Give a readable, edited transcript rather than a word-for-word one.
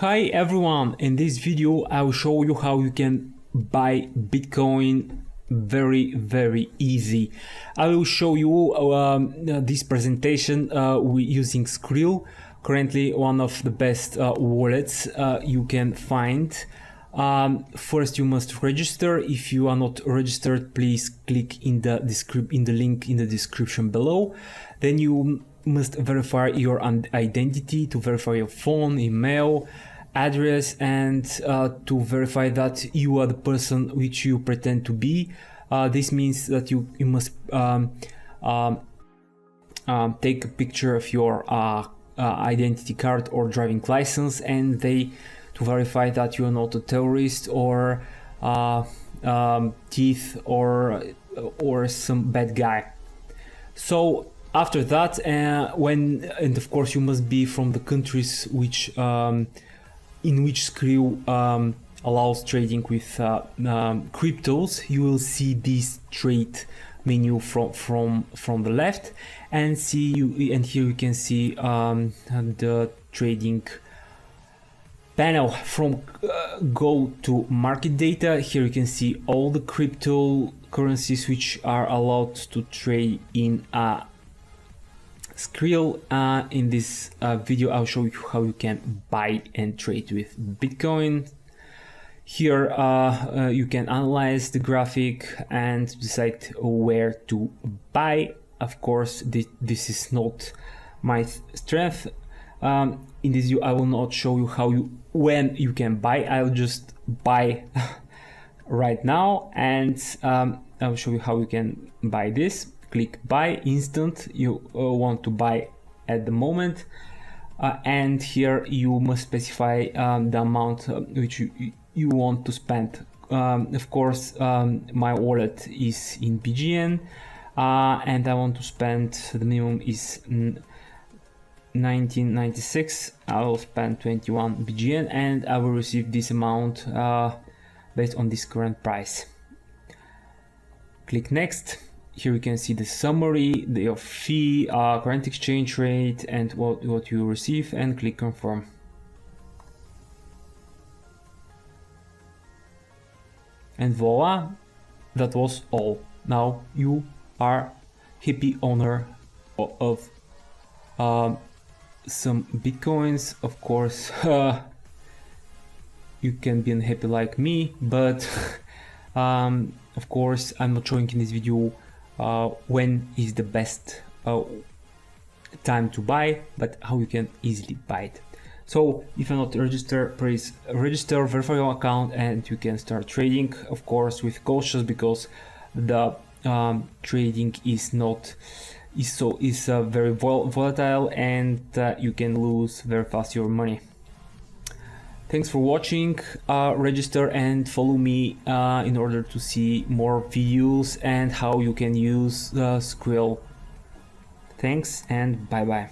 Hi everyone, in this video I will show you how you can buy Bitcoin very easy. I will show you this presentation using Skrill, currently one of the best wallets you can find. First you must register. If you are not registered, please click in the link in the description below. Then you must verify your identity, to verify your phone, email, address, and to verify that you are the person which you pretend to be. This means that you must take a picture of your identity card or driving license, and to verify that you are not a terrorist or thief or some bad guy. So after that, and of course you must be from the countries which in which Skrill allows trading with cryptos. You will see this trade menu from the left, and here you can see the trading panel. From go to market data. Here you can see all the cryptocurrencies which are allowed to trade in Skrill. In this video I'll show you how you can buy and trade with Bitcoin. Here you can analyze the graphic and decide where to buy. Of course this is not my strength. In this video I will not show you when you can buy. I'll just buy right now, and I'll show you how you can buy this. Click buy instant. You want to buy at the moment, and here you must specify the amount which you want to spend. Of course my wallet is in BGN, and I want to spend, the minimum is 1996. I will spend 21 BGN and I will receive this amount based on this current price. Click next. Here you can see the summary, your fee, current exchange rate, and what you receive, and click confirm. And voila, that was all. Now you are happy owner of some Bitcoins. Of course you can be unhappy like me, but of course I'm not showing in this video when is the best time to buy, but how you can easily buy it. So if you're not registered, please register, verify your account, and you can start trading, of course with caution, because the trading is very volatile, and you can lose very fast your money. Thanks for watching. Register and follow me in order to see more videos and how you can use Skrill. Thanks and bye bye.